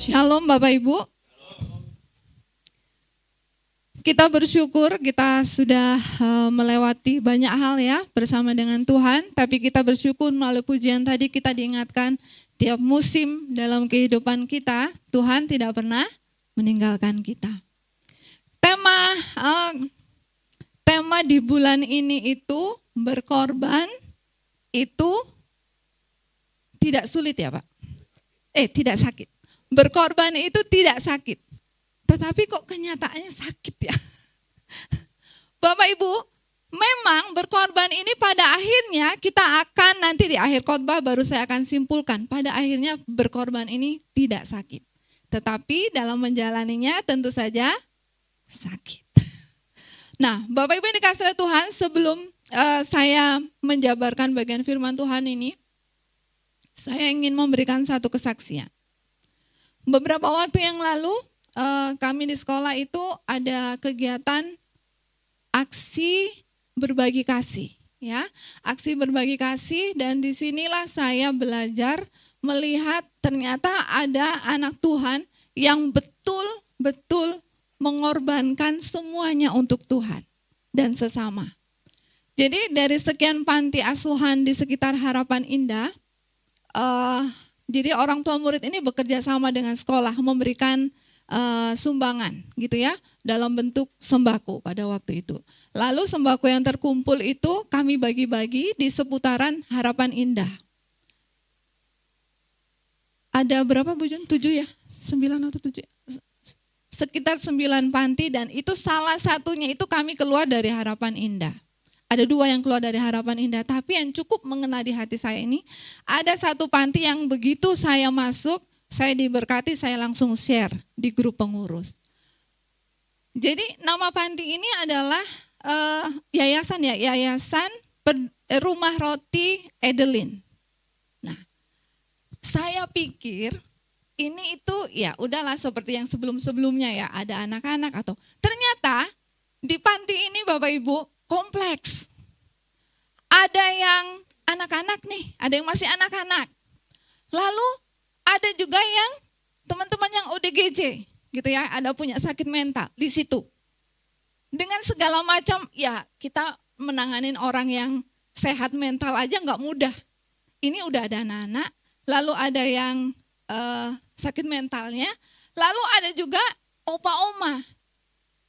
Shalom Bapak Ibu. Kita bersyukur kita sudah melewati banyak hal ya bersama dengan Tuhan. Tapi kita bersyukur melalui pujian tadi kita diingatkan tiap musim dalam kehidupan kita, Tuhan tidak pernah meninggalkan kita. Tema di bulan ini itu berkorban itu tidak sulit ya Pak? Tidak sakit. Berkorban itu tidak sakit. Tetapi kok kenyataannya sakit ya. Bapak Ibu, memang berkorban ini pada akhirnya kita akan nanti di akhir khotbah baru saya akan simpulkan. Pada akhirnya berkorban ini tidak sakit. Tetapi dalam menjalaninya tentu saja sakit. Nah, Bapak Ibu yang dikasihi Tuhan, sebelum saya menjabarkan bagian firman Tuhan ini, saya ingin memberikan satu kesaksian. Beberapa waktu yang lalu kami di sekolah itu ada kegiatan aksi berbagi kasih, ya, aksi berbagi kasih, dan disinilah saya belajar melihat ternyata ada anak Tuhan yang betul-betul mengorbankan semuanya untuk Tuhan dan sesama. Jadi dari sekian panti asuhan di sekitar Harapan Indah, jadi orang tua murid ini bekerja sama dengan sekolah memberikan sumbangan gitu ya dalam bentuk sembako pada waktu itu. Lalu sembako yang terkumpul itu kami bagi-bagi di seputaran Harapan Indah. Ada berapa Bu Jun? 7 ya? 9 atau 7? Sekitar 9 panti, dan itu salah satunya itu kami keluar dari Harapan Indah. Ada 2 yang keluar dari Harapan Indah, tapi yang cukup mengena di hati saya ini, ada satu panti yang begitu saya masuk, saya diberkati, saya langsung share di grup pengurus. Jadi nama panti ini adalah yayasan Rumah Roti Edelin. Nah, saya pikir ini itu ya udahlah seperti yang sebelum-sebelumnya ya, ada anak-anak atau ternyata di panti ini Bapak Ibu kompleks. Ada yang anak-anak nih, ada yang masih anak-anak. Lalu ada juga yang teman-teman yang ODGJ gitu ya, ada punya sakit mental di situ. Dengan segala macam ya, kita menanganin orang yang sehat mental aja nggak mudah. Ini udah ada anak-anak, lalu ada yang sakit mentalnya, lalu ada juga opa-oma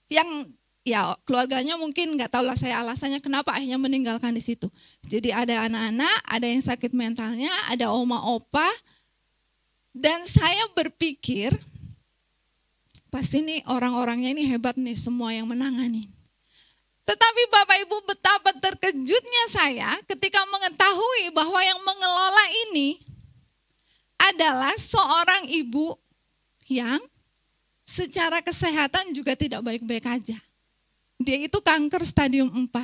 yang ya keluarganya mungkin nggak tahu lah saya alasannya kenapa akhirnya meninggalkan di situ. Jadi ada anak-anak, ada yang sakit mentalnya, ada oma-opa, dan saya berpikir pasti nih orang-orangnya ini hebat nih semua yang menangani. Tetapi Bapak Ibu, betapa terkejutnya saya ketika mengetahui bahwa yang mengelola ini adalah seorang ibu yang secara kesehatan juga tidak baik-baik aja. Dia itu kanker stadium 4.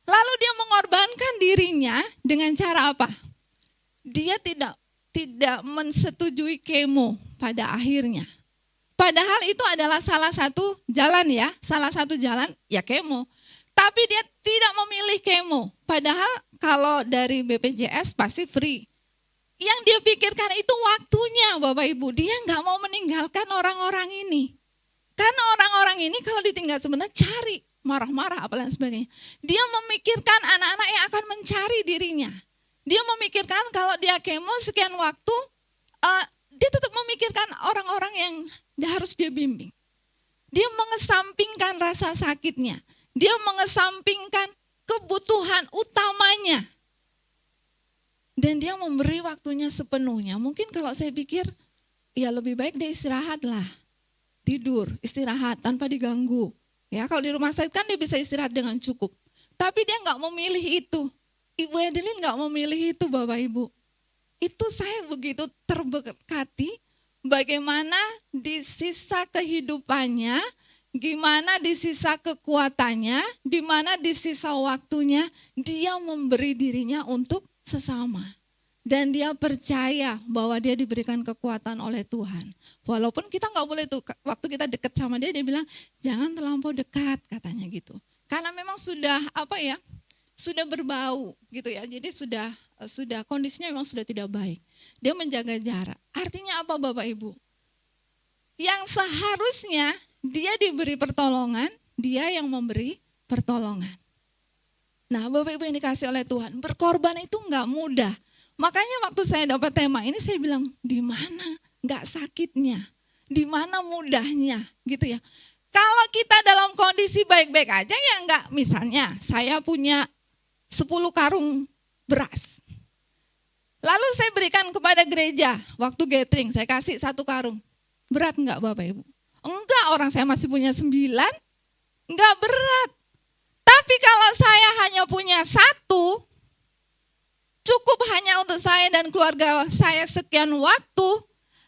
Lalu dia mengorbankan dirinya dengan cara apa? Dia tidak mensetujui kemo pada akhirnya. Padahal itu adalah salah satu jalan ya kemo. Tapi dia tidak memilih kemo. Padahal kalau dari BPJS pasti free. Yang dia pikirkan itu waktunya Bapak Ibu. Dia nggak mau meninggalkan orang-orang ini. Karena orang-orang ini kalau ditinggal sebentar cari, marah-marah apalagi sebagainya. Dia memikirkan anak-anak yang akan mencari dirinya. Dia memikirkan kalau dia kemo sekian waktu, dia tetap memikirkan orang-orang yang harus dia bimbing. Dia mengesampingkan rasa sakitnya. Dia mengesampingkan kebutuhan utamanya. Dan dia memberi waktunya sepenuhnya. Mungkin kalau saya pikir, ya lebih baik dia istirahat lah. Tidur, istirahat tanpa diganggu. Ya, kalau di rumah sakit kan dia bisa istirahat dengan cukup. Tapi dia nggak memilih itu. Ibu Edelin nggak memilih itu Bapak Ibu. Itu saya begitu terberkati bagaimana di sisa kehidupannya, gimana di sisa kekuatannya, di mana di sisa waktunya dia memberi dirinya untuk sesama. Dan dia percaya bahwa dia diberikan kekuatan oleh Tuhan. Walaupun kita nggak boleh tuh, waktu kita dekat sama dia bilang jangan terlampau dekat katanya gitu. Karena memang sudah sudah berbau gitu ya. Jadi sudah sudah kondisinya memang sudah tidak baik. Dia menjaga jarak. Artinya apa Bapak Ibu? Yang seharusnya dia diberi pertolongan, dia yang memberi pertolongan. Nah Bapak Ibu yang dikasih oleh Tuhan, berkorban itu enggak mudah. Makanya waktu saya dapat tema ini saya bilang, di mana enggak sakitnya? Di mana mudahnya? Gitu ya. Kalau kita dalam kondisi baik-baik aja ya enggak, misalnya saya punya 10 karung beras. Lalu saya berikan kepada gereja, waktu gathering saya kasih 1 karung. Berat enggak Bapak Ibu? Enggak, orang saya masih punya 9, enggak berat. Tapi kalau saya hanya punya 1, cukup hanya untuk saya dan keluarga saya sekian waktu,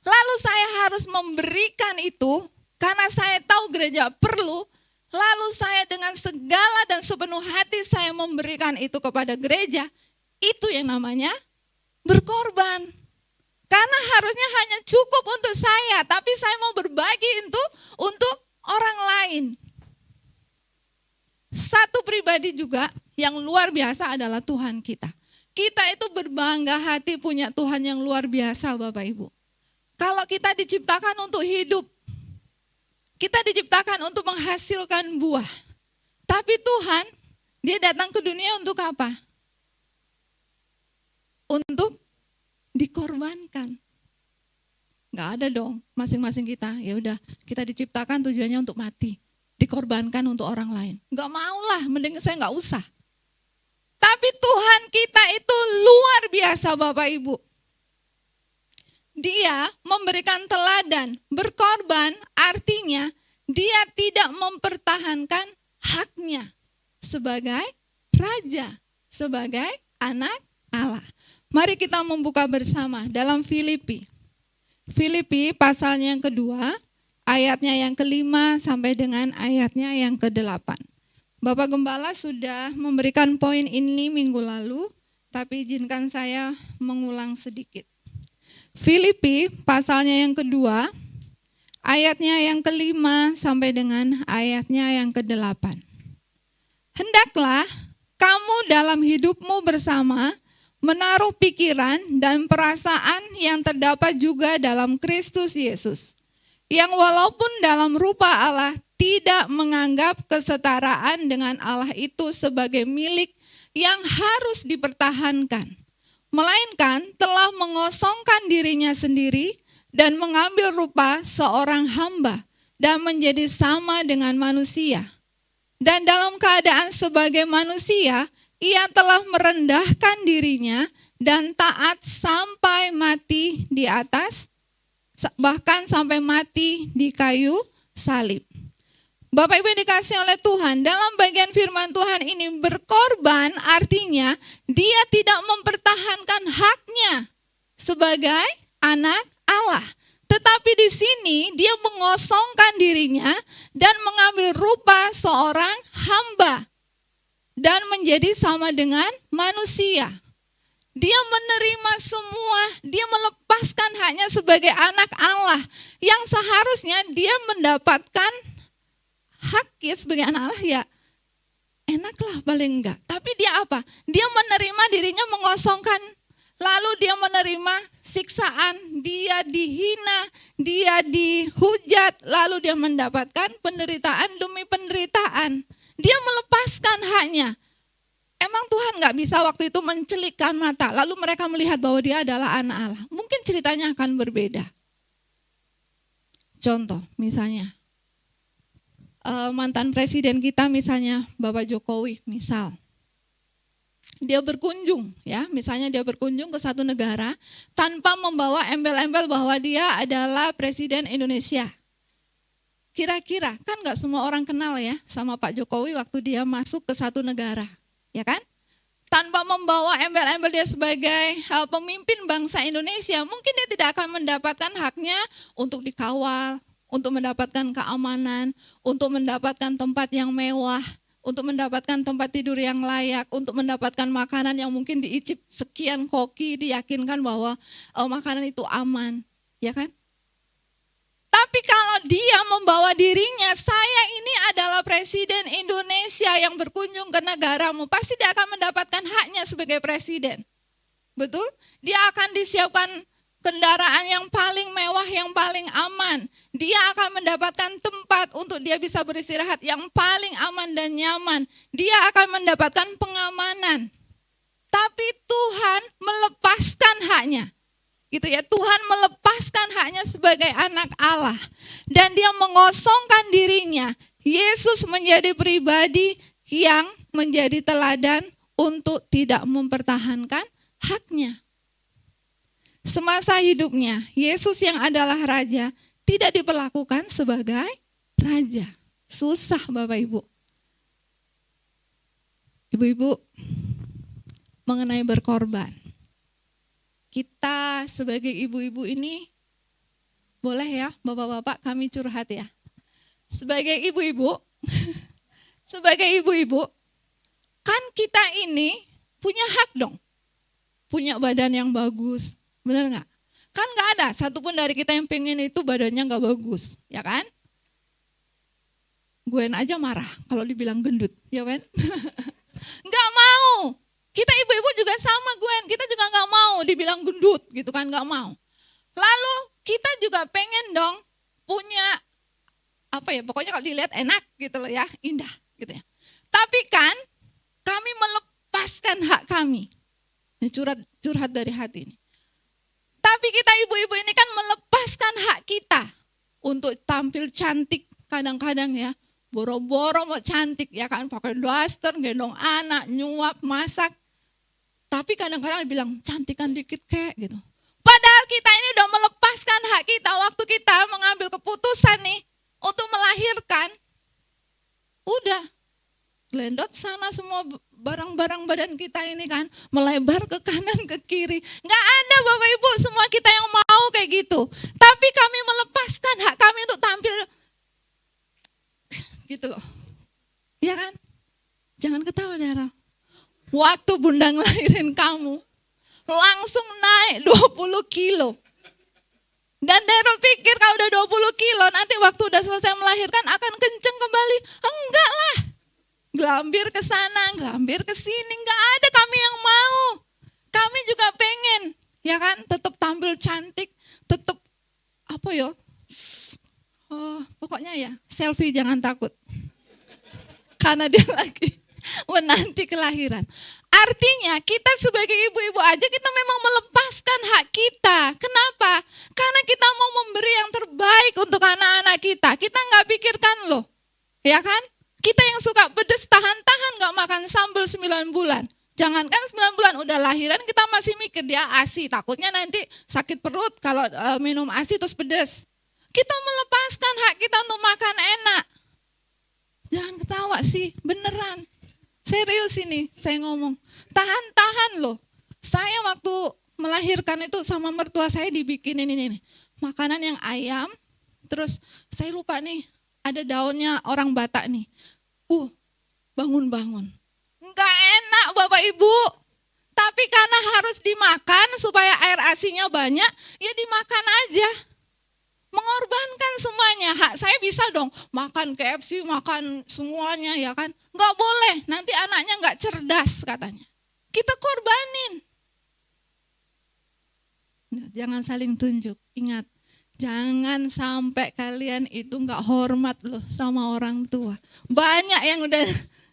lalu saya harus memberikan itu, karena saya tahu gereja perlu, lalu saya dengan segala dan sepenuh hati saya memberikan itu kepada gereja, itu yang namanya berkorban. Karena harusnya hanya cukup untuk saya, tapi saya mau berbagi itu untuk orang lain. Satu pribadi juga yang luar biasa adalah Tuhan kita. Kita itu berbangga hati punya Tuhan yang luar biasa Bapak Ibu. Kalau kita diciptakan untuk hidup, kita diciptakan untuk menghasilkan buah. Tapi Tuhan, dia datang ke dunia untuk apa? Untuk dikorbankan. Enggak ada dong masing-masing kita. Ya udah, kita diciptakan tujuannya untuk mati, dikorbankan untuk orang lain. Enggak maulah, mending saya enggak usah. Tapi Tuhan kita itu luar biasa Bapak Ibu. Dia memberikan teladan, berkorban artinya dia tidak mempertahankan haknya sebagai raja, sebagai anak Allah. Mari kita membuka bersama dalam Filipi. Filipi pasalnya yang kedua, ayatnya yang ke-5 sampai dengan ayatnya yang ke-8. Bapak Gembala sudah memberikan poin ini minggu lalu, tapi izinkan saya mengulang sedikit. Filipi pasalnya yang kedua, ayatnya yang ke-5 sampai dengan ayatnya yang ke-8. Hendaklah kamu dalam hidupmu bersama menaruh pikiran dan perasaan yang terdapat juga dalam Kristus Yesus, yang walaupun dalam rupa Allah tidak menganggap kesetaraan dengan Allah itu sebagai milik yang harus dipertahankan, melainkan telah mengosongkan dirinya sendiri dan mengambil rupa seorang hamba dan menjadi sama dengan manusia. Dan dalam keadaan sebagai manusia, ia telah merendahkan dirinya dan taat sampai mati di atas, bahkan sampai mati di kayu salib. Bapak Ibu yang dikasih oleh Tuhan, dalam bagian firman Tuhan ini berkorban artinya dia tidak mempertahankan haknya sebagai anak Allah. Tetapi di sini dia mengosongkan dirinya dan mengambil rupa seorang hamba dan menjadi sama dengan manusia. Dia menerima semua, dia melepaskan haknya sebagai anak Allah yang seharusnya dia mendapatkan haknya sebagai anak Allah ya enaklah paling enggak. Tapi dia apa? Dia menerima dirinya mengosongkan, lalu dia menerima siksaan, dia dihina, dia dihujat, lalu dia mendapatkan penderitaan demi penderitaan. Dia melepaskan haknya. Emang Tuhan gak bisa waktu itu mencelikkan mata, lalu mereka melihat bahwa dia adalah anak Allah. Mungkin ceritanya akan berbeda. Contoh misalnya, mantan presiden kita misalnya Bapak Jokowi misal. Dia berkunjung ya, misalnya dia berkunjung ke satu negara tanpa membawa embel-embel bahwa dia adalah presiden Indonesia. Kira-kira kan gak semua orang kenal ya sama Pak Jokowi waktu dia masuk ke satu negara, ya kan? Tanpa membawa embel-embel dia sebagai pemimpin bangsa Indonesia, mungkin dia tidak akan mendapatkan haknya untuk dikawal, untuk mendapatkan keamanan, untuk mendapatkan tempat yang mewah, untuk mendapatkan tempat tidur yang layak, untuk mendapatkan makanan yang mungkin diicip sekian koki, diyakinkan bahwa makanan itu aman, ya kan? Tapi kalau dia membawa dirinya, saya ini adalah presiden Indonesia yang berkunjung ke negaramu, pasti dia akan mendapatkan haknya sebagai presiden. Betul? Dia akan disiapkan kendaraan yang paling mewah, yang paling aman. Dia akan mendapatkan tempat untuk dia bisa beristirahat yang paling aman dan nyaman. Dia akan mendapatkan pengamanan. Tapi Tuhan melepaskan haknya. Gitu ya, Tuhan melepaskan haknya sebagai anak Allah. Dan dia mengosongkan dirinya. Yesus menjadi pribadi yang menjadi teladan untuk tidak mempertahankan haknya. Semasa hidupnya, Yesus yang adalah raja tidak diperlakukan sebagai raja. Susah Bapak Ibu. Ibu-ibu, mengenai berkorban. Kita sebagai ibu-ibu ini, boleh ya Bapak-bapak kami curhat ya. Sebagai ibu-ibu, kan kita ini punya hak dong. Punya badan yang bagus, benar nggak? Kan nggak ada satupun dari kita yang pengen itu badannya nggak bagus, ya kan? Gwen aja marah kalau dibilang gendut, ya kan? Nggak mau. Kita ibu-ibu juga sama Gwen, kita juga nggak mau dibilang gendut, gitu kan, nggak mau. Lalu kita juga pengen dong punya apa ya? Pokoknya kalau dilihat enak gitu loh ya, indah gitu ya. Tapi kan kami melepaskan hak kami. Ini curhat dari hati ini. Tapi kita ibu-ibu ini kan melepaskan hak kita untuk tampil cantik kadang-kadang ya. Boro-boro mau cantik ya kan, pakai daster, gendong anak, nyuap, masak. Tapi kadang-kadang bilang cantikan dikit kek gitu. Padahal kita ini udah melepaskan hak kita waktu kita mengambil keputusan nih untuk melahirkan. Udah gelendot sana semua barang-barang badan kita ini kan, melebar ke kanan ke kiri. Nggak ada Bapak Ibu, semua kita yang mau kayak gitu. Tapi kami melepaskan hak kami untuk tampil gitu loh. Ya kan? Jangan ketawa Daryl. Waktu Bunda ngelahirin kamu, langsung naik 20 kilo. Dan Daryl pikir kalau udah 20 kilo, nanti waktu udah selesai melahirkan akan kenceng kembali. Enggak lah. Gelambir ke sana, gelambir ke sini, enggak ada kami yang mau. Kami juga pengen, ya kan, tetap tampil cantik, tetap apa ya? Pokoknya ya, selfie jangan takut. Karena dia lagi menanti kelahiran. Artinya kita sebagai ibu-ibu aja kita memang melepaskan hak kita. Kenapa? Karena kita mau memberi yang terbaik untuk anak-anak kita. Kita nggak pikirkan loh, ya kan? Kita yang suka pedes tahan-tahan nggak makan sambal 9 bulan. Jangankan 9 bulan udah lahiran kita masih mikir dia ASI. Takutnya nanti sakit perut kalau minum ASI terus pedes. Kita melepaskan hak kita untuk makan enak. Jangan ketawa sih, beneran. Serius ini saya ngomong. Tahan-tahan loh. Saya waktu melahirkan itu sama mertua saya dibikinin ini nih. Makanan yang ayam, terus saya lupa nih, ada daunnya orang Batak nih. Bangun-bangun. Enggak enak Bapak Ibu. Tapi karena harus dimakan supaya air asinya banyak, ya dimakan aja. Mengorbankan semuanya. Hak saya bisa dong makan KFC, makan semuanya ya kan. Enggak boleh, nanti anaknya enggak cerdas katanya. Kita korbanin. Jangan saling tunjuk. Ingat, jangan sampai kalian itu enggak hormat loh sama orang tua. Banyak yang udah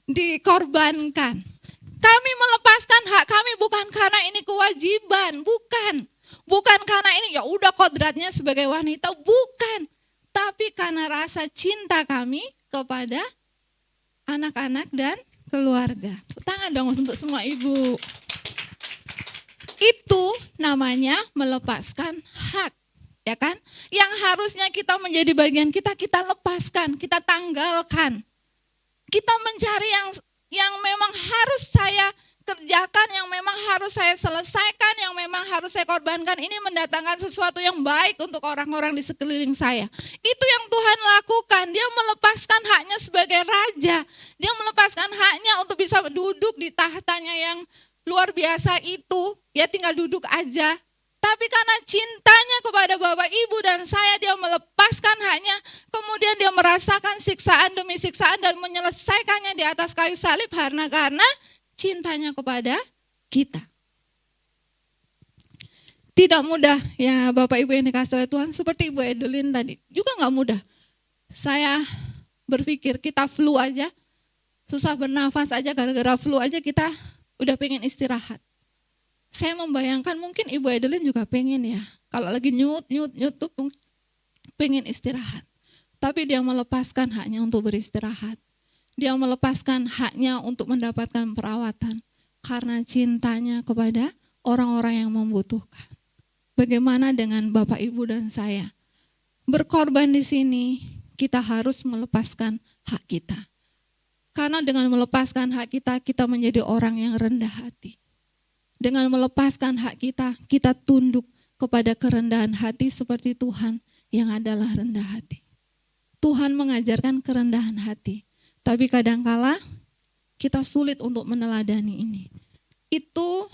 dikorbankan. Kami melepaskan hak kami bukan karena ini kewajiban, bukan. Bukan karena ini ya udah kodratnya sebagai wanita, bukan. Tapi karena rasa cinta kami kepada anak-anak dan keluarga. Tangan dong untuk semua ibu. Itu namanya melepaskan hak, ya kan? Yang harusnya kita menjadi bagian kita lepaskan, kita tanggalkan. Kita mencari yang memang harus saya kerjakan, yang memang harus saya selesaikan, yang memang harus saya korbankan. Ini mendatangkan sesuatu yang baik untuk orang-orang di sekeliling saya. Itu yang Tuhan lakukan. Dia melepaskan haknya sebagai raja. Dia melepaskan haknya untuk bisa duduk di tahtanya yang luar biasa itu. Ya tinggal duduk aja. Tapi karena cintanya kepada Bapak Ibu dan saya, dia melepaskan haknya. Kemudian dia merasakan siksaan demi siksaan dan menyelesaikannya di atas kayu salib karena cintanya kepada kita. Tidak mudah ya Bapak Ibu yang dikasih oleh Tuhan, seperti Ibu Edelin tadi, juga gak mudah. Saya berpikir kita flu aja, susah bernafas aja, gara-gara flu aja kita udah pengen istirahat. Saya membayangkan mungkin Ibu Edelin juga pengen ya, kalau lagi nyut tuh pengen istirahat. Tapi dia melepaskan haknya untuk beristirahat. Dia melepaskan haknya untuk mendapatkan perawatan karena cintanya kepada orang-orang yang membutuhkan. Bagaimana dengan Bapak, Ibu, dan saya? Berkorban di sini, kita harus melepaskan hak kita. Karena dengan melepaskan hak kita, kita menjadi orang yang rendah hati. Dengan melepaskan hak kita, kita tunduk kepada kerendahan hati seperti Tuhan yang adalah rendah hati. Tuhan mengajarkan kerendahan hati. Tapi kadangkala kita sulit untuk meneladani ini. Itu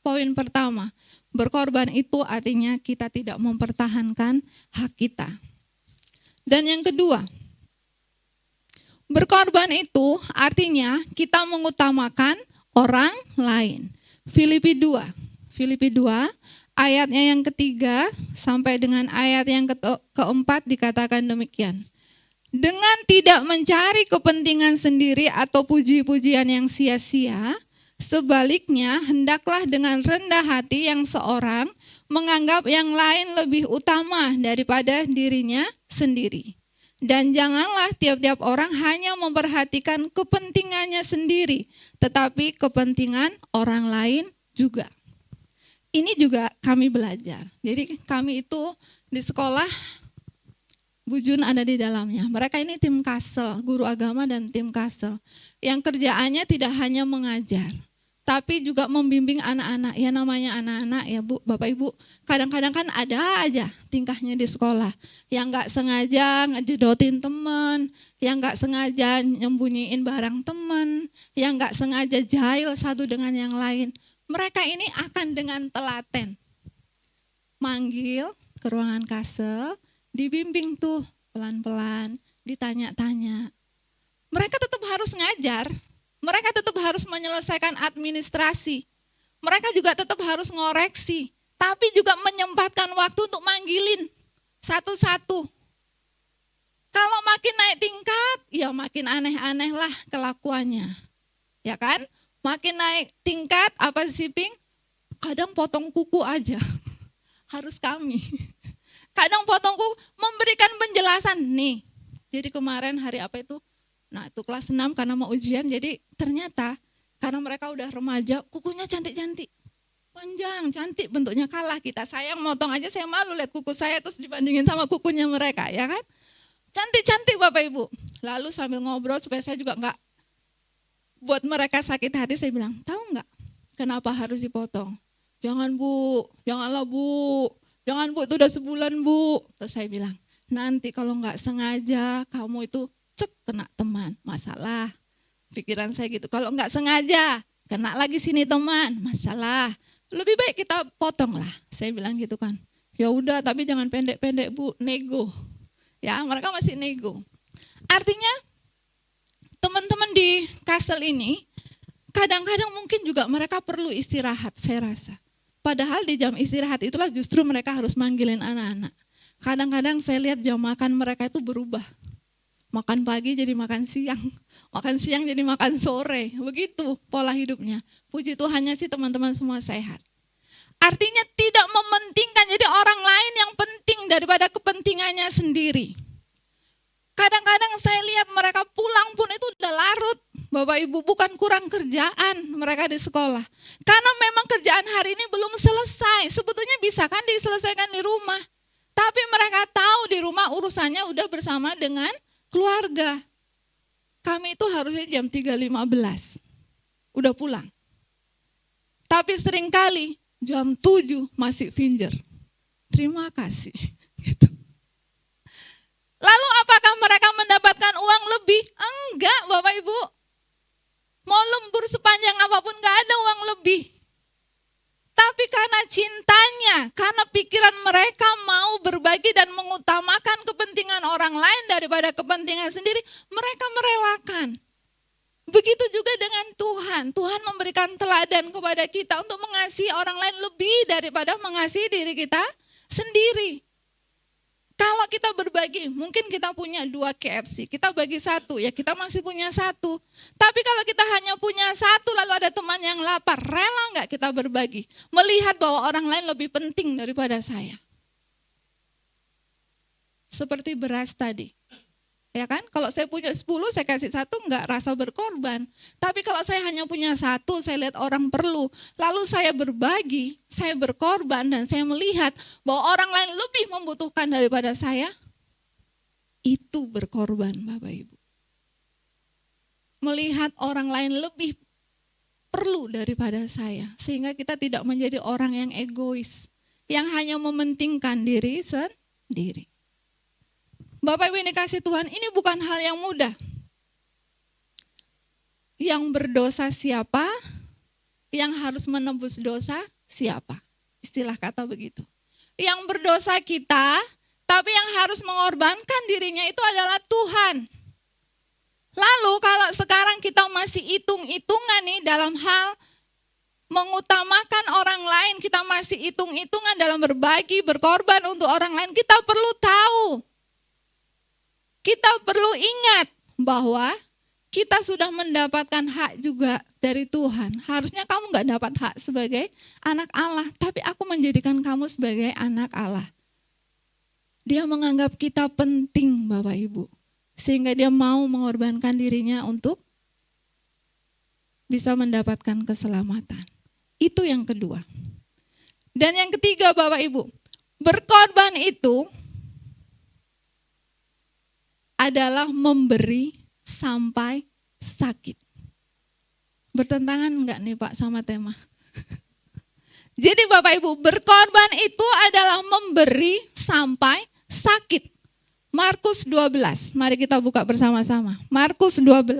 poin pertama. Berkorban itu artinya kita tidak mempertahankan hak kita. Dan yang kedua, berkorban itu artinya kita mengutamakan orang lain. Filipi 2 ayatnya yang ketiga sampai dengan ayat yang keempat dikatakan demikian. Dengan tidak mencari kepentingan sendiri atau puji-pujian yang sia-sia, sebaliknya hendaklah dengan rendah hati yang seorang menganggap yang lain lebih utama daripada dirinya sendiri. Dan janganlah tiap-tiap orang hanya memperhatikan kepentingannya sendiri, tetapi kepentingan orang lain juga. Ini juga kami belajar. Jadi kami itu di sekolah, Bu Jun ada di dalamnya. Mereka ini tim Kasel, guru agama dan tim Kasel. Yang kerjaannya tidak hanya mengajar, tapi juga membimbing anak-anak. Ya namanya anak-anak ya Bu, Bapak Ibu. Kadang-kadang kan ada aja tingkahnya di sekolah. Yang gak sengaja ngejedotin teman, yang gak sengaja nyembunyiin barang teman, yang gak sengaja jahil satu dengan yang lain. Mereka ini akan dengan telaten manggil ke ruangan Kasel, dibimbing tuh pelan-pelan, ditanya-tanya. Mereka tetap harus ngajar, mereka tetap harus menyelesaikan administrasi, mereka juga tetap harus ngoreksi, tapi juga menyempatkan waktu untuk manggilin satu-satu. Kalau makin naik tingkat, ya makin aneh-aneh lah kelakuannya, ya kan? Makin naik tingkat, apa sih Ping? Kadang potong kuku aja, harus kami. Kadang potong kuku, memberikan penjelasan. Nih, jadi kemarin hari apa itu? Nah itu kelas 6 karena mau ujian, jadi ternyata karena mereka udah remaja, kukunya cantik-cantik. Panjang, cantik, bentuknya kalah kita. Saya motong aja, saya malu lihat kuku saya terus dibandingin sama kukunya mereka, ya kan? Cantik-cantik Bapak Ibu. Lalu sambil ngobrol supaya saya juga enggak buat mereka sakit hati, saya bilang, tahu enggak kenapa harus dipotong? Jangan Bu, janganlah Bu. Jangan Bu, itu udah sebulan Bu. Terus saya bilang, nanti kalau enggak sengaja kamu itu kena teman, masalah. Pikiran saya gitu, kalau enggak sengaja kena lagi sini teman, masalah. Lebih baik kita potong lah, saya bilang gitu kan. Ya udah, tapi jangan pendek-pendek Bu, nego. Ya, mereka masih nego. Artinya teman-teman di Kasel ini kadang-kadang mungkin juga mereka perlu istirahat, saya rasa. Padahal di jam istirahat itulah justru mereka harus manggilin anak-anak. Kadang-kadang saya lihat jam makan mereka itu berubah. Makan pagi jadi makan siang jadi makan sore. Begitu pola hidupnya. Puji Tuhannya sih teman-teman semua sehat. Artinya tidak mementingkan, jadi orang lain yang penting daripada kepentingannya sendiri. Kadang-kadang saya lihat mereka pulang pun itu udah larut. Bapak Ibu, bukan kurang kerjaan mereka di sekolah. Karena memang kerjaan hari ini belum selesai. Sebetulnya bisa kan diselesaikan di rumah. Tapi mereka tahu di rumah urusannya udah bersama dengan keluarga. Kami itu harusnya jam 3.15. Udah pulang. Tapi seringkali jam 7 masih finger. Terima kasih. Gitu. Lalu apakah mereka mendapatkan uang lebih? Enggak Bapak Ibu. Mau lembur sepanjang apapun gak ada uang lebih. Tapi karena cintanya, karena pikiran mereka mau berbagi dan mengutamakan kepentingan orang lain daripada kepentingan sendiri, mereka merelakan. Begitu juga dengan Tuhan. Tuhan memberikan teladan kepada kita untuk mengasihi orang lain lebih daripada mengasihi diri kita sendiri. Kalau kita berbagi, mungkin kita punya 2 KFC, kita bagi 1, ya kita masih punya 1. Tapi kalau kita hanya punya 1, lalu ada teman yang lapar, rela nggak kita berbagi? Melihat bahwa orang lain lebih penting daripada saya. Seperti beras tadi. Ya kan, kalau saya punya 10, saya kasih 1, nggak rasa berkorban. Tapi kalau saya hanya punya 1, saya lihat orang perlu, lalu saya berbagi, saya berkorban, dan saya melihat bahwa orang lain lebih membutuhkan daripada saya, itu berkorban, Bapak Ibu. Melihat orang lain lebih perlu daripada saya, sehingga kita tidak menjadi orang yang egois, yang hanya mementingkan diri sendiri. Bapak Ibu yang dikasih Tuhan, ini bukan hal yang mudah. Yang berdosa siapa? Yang harus menebus dosa siapa? Istilah kata begitu. Yang berdosa kita, tapi yang harus mengorbankan dirinya itu adalah Tuhan. Lalu kalau sekarang kita masih hitung-hitungan nih dalam hal mengutamakan orang lain, kita masih hitung-hitungan dalam berbagi, berkorban untuk orang lain, kita perlu tahu. Kita perlu ingat bahwa kita sudah mendapatkan hak juga dari Tuhan. Harusnya kamu gak dapat hak sebagai anak Allah, tapi aku menjadikan kamu sebagai anak Allah. Dia menganggap kita penting, Bapak Ibu, sehingga dia mau mengorbankan dirinya untuk bisa mendapatkan keselamatan. Itu yang kedua. Dan yang ketiga, Bapak Ibu, berkorban itu adalah memberi sampai sakit. Bertentangan enggak nih Pak sama tema? Jadi Bapak Ibu, berkorban itu adalah memberi sampai sakit. Markus 12, mari kita buka bersama-sama. Markus 12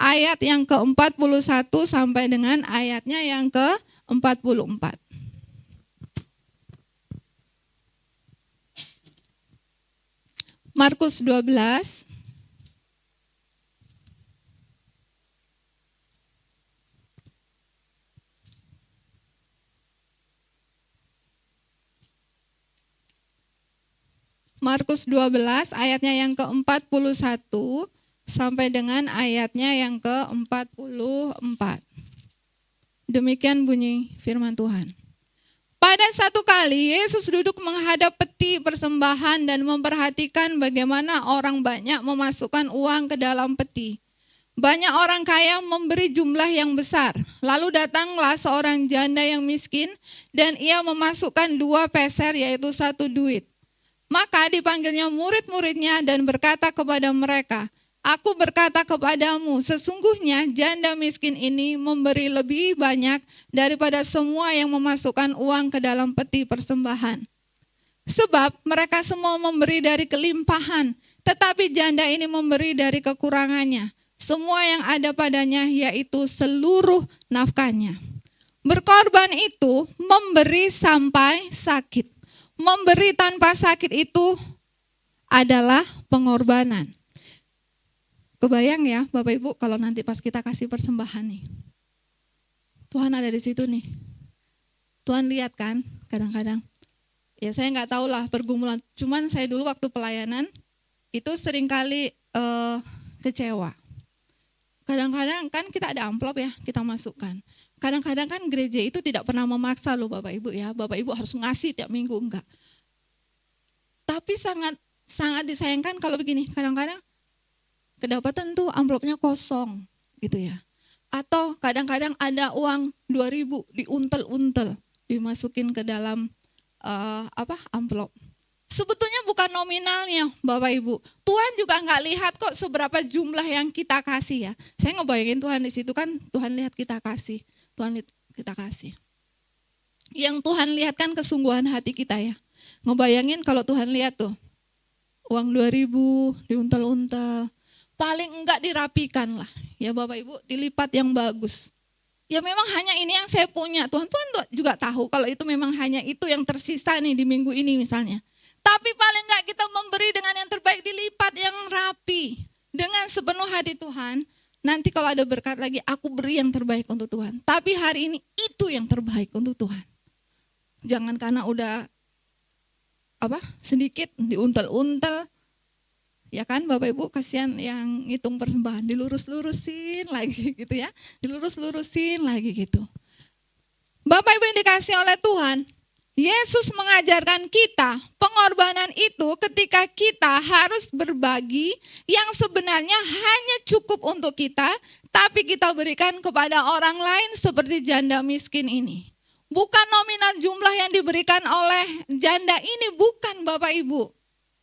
ayat yang ke-41 sampai dengan ayatnya yang ke-44. Markus 12 Markus 12 ayatnya yang ke-41 sampai dengan ayatnya yang ke-44. Demikian bunyi firman Tuhan. Pada satu kali Yesus duduk menghadap peti persembahan dan memperhatikan bagaimana orang banyak memasukkan uang ke dalam peti. Banyak orang kaya memberi jumlah yang besar. Lalu datanglah seorang janda yang miskin dan ia memasukkan 2 peser yaitu 1 duit. Maka dipanggilnya murid-muridnya dan berkata kepada mereka, "Aku berkata kepadamu, sesungguhnya janda miskin ini memberi lebih banyak daripada semua yang memasukkan uang ke dalam peti persembahan. Sebab mereka semua memberi dari kelimpahan, tetapi janda ini memberi dari kekurangannya. Semua yang ada padanya yaitu seluruh nafkahnya." Berkorban itu memberi sampai sakit. Memberi tanpa sakit itu adalah pengorbanan. Kebayang ya Bapak Ibu kalau nanti pas kita kasih persembahan nih. Tuhan ada di situ nih. Tuhan lihat kan kadang-kadang. Ya saya nggak tahu lah pergumulan. Cuman saya dulu waktu pelayanan itu seringkali kecewa. Kadang-kadang kan kita ada amplop ya kita masukkan. Kadang-kadang kan gereja itu tidak pernah memaksa loh Bapak Ibu ya. Bapak Ibu harus ngasih tiap minggu, enggak. Tapi sangat disayangkan kalau begini. Kadang-kadang kedapatan tuh amplopnya kosong gitu ya. Atau kadang-kadang ada uang 2.000 diuntel-untel. Dimasukin ke dalam amplop. Sebetulnya bukan nominalnya Bapak Ibu. Tuhan juga enggak lihat kok seberapa jumlah yang kita kasih ya. Saya ngebayangin Tuhan di situ kan Tuhan lihat kita kasih. Tuhan kita kasih. Yang Tuhan lihat kan kesungguhan hati kita ya. Ngebayangin kalau Tuhan lihat tuh, uang 2.000 diuntel-untel, paling enggak dirapikan lah. Ya Bapak Ibu, dilipat yang bagus. Ya memang hanya ini yang saya punya. Tuhan juga tahu kalau itu memang hanya itu yang tersisa nih di minggu ini misalnya. Tapi paling enggak kita memberi dengan yang terbaik, dilipat yang rapi. Dengan sepenuh hati Tuhan. nanti kalau ada berkat lagi aku beri yang terbaik untuk Tuhan. Tapi hari ini itu yang terbaik untuk Tuhan. Jangan karena udah sedikit diuntel-untel. Ya kan Bapak Ibu, kasihan yang ngitung persembahan, dilurus-lurusin lagi gitu ya. Dilurus-lurusin lagi gitu. Bapak Ibu yang dikasih oleh Tuhan, Yesus mengajarkan kita pengorbanan itu ketika kita harus berbagi yang sebenarnya hanya cukup untuk kita, tapi kita berikan kepada orang lain seperti janda miskin ini. Bukan nominal jumlah yang diberikan oleh janda ini, bukan Bapak Ibu.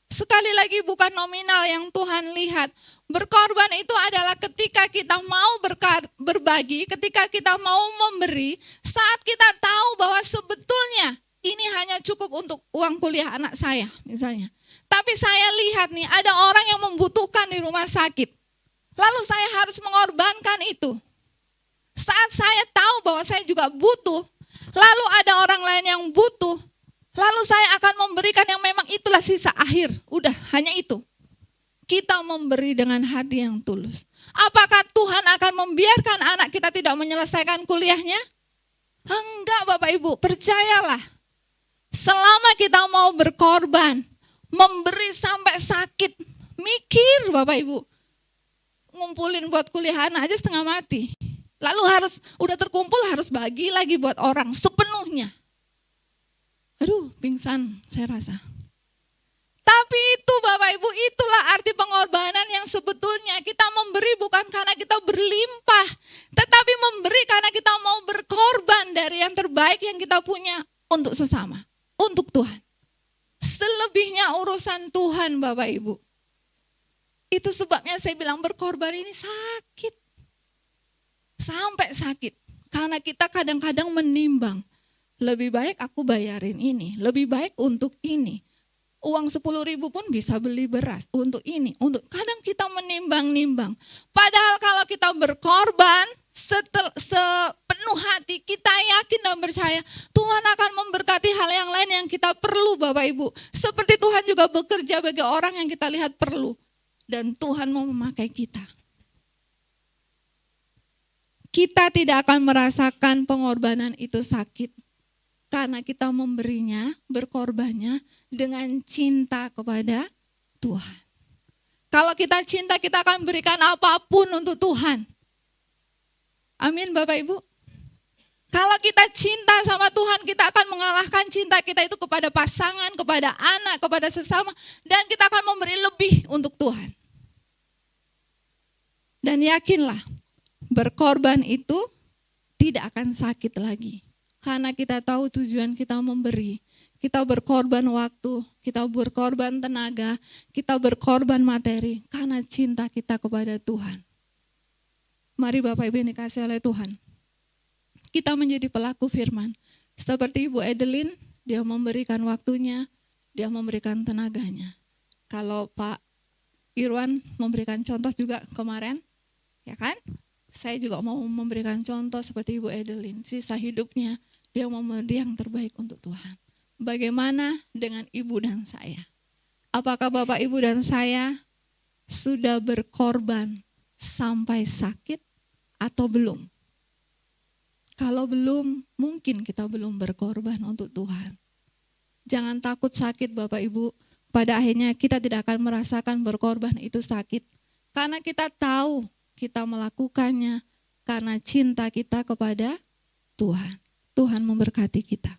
Sekali lagi bukan nominal yang Tuhan lihat. Berkorban itu adalah ketika kita mau berbagi, ketika kita mau memberi, saat kita tahu bahwa sebetulnya ini hanya cukup untuk uang kuliah anak saya misalnya. Tapi saya lihat nih ada orang yang membutuhkan di rumah sakit. Lalu saya harus mengorbankan itu. Saat saya tahu bahwa saya juga butuh, lalu ada orang lain yang butuh, lalu saya akan memberikan yang memang itulah sisa akhir. Udah, hanya itu. Kita memberi dengan hati yang tulus. Apakah Tuhan akan membiarkan anak kita tidak menyelesaikan kuliahnya? Enggak Bapak Ibu, percayalah. Selama kita mau berkorban, memberi sampai sakit, mikir Bapak Ibu. Ngumpulin buat kuliah anak aja setengah mati. Lalu udah terkumpul harus bagi lagi buat orang sepenuhnya. Aduh, pingsan saya rasa. Tapi itu Bapak Ibu, itulah arti pengorbanan yang sebetulnya kita memberi bukan karena kita berlimpah, tetapi memberi karena kita mau berkorban dari yang terbaik yang kita punya untuk sesama, untuk Tuhan. Selebihnya urusan Tuhan Bapak Ibu. Itu sebabnya saya bilang berkorban ini sakit. Sampai sakit. Karena kita kadang-kadang menimbang. Lebih baik aku bayarin ini, lebih baik untuk ini. Uang 10.000 pun bisa beli beras untuk ini, kadang kita menimbang-nimbang. Padahal kalau kita berkorban sepenuh hati, kita yakin dan percaya Tuhan akan memberkati hal yang lain yang kita perlu Bapak Ibu. Seperti Tuhan juga bekerja bagi orang yang kita lihat perlu. Dan Tuhan mau memakai kita. Kita tidak akan merasakan pengorbanan itu sakit. Karena kita memberinya, berkorbannya dengan cinta kepada Tuhan. Kalau kita cinta, kita akan berikan apapun untuk Tuhan. Amin Bapak Ibu. Kalau kita cinta sama Tuhan, kita akan mengalahkan cinta kita itu kepada pasangan, kepada anak, kepada sesama. Dan kita akan memberi lebih untuk Tuhan. Dan yakinlah, berkorban itu tidak akan sakit lagi. Karena kita tahu tujuan kita memberi. Kita berkorban waktu, kita berkorban tenaga, kita berkorban materi. Karena cinta kita kepada Tuhan. Mari Bapak Ibu yang dikasihi oleh Tuhan. Kita menjadi pelaku firman. Seperti Ibu Edelin, dia memberikan waktunya, dia memberikan tenaganya. Kalau Pak Irwan memberikan contoh juga kemarin, ya kan? Saya juga mau memberikan contoh seperti Ibu Edelin. Sisa hidupnya, dia mau memberi yang terbaik untuk Tuhan. Bagaimana dengan ibu dan saya? Apakah Bapak, Ibu, dan saya sudah berkorban sampai sakit atau belum? Kalau belum, mungkin kita belum berkorban untuk Tuhan. Jangan takut sakit Bapak Ibu. Pada akhirnya kita tidak akan merasakan berkorban itu sakit. Karena kita tahu kita melakukannya karena cinta kita kepada Tuhan. Tuhan memberkati kita.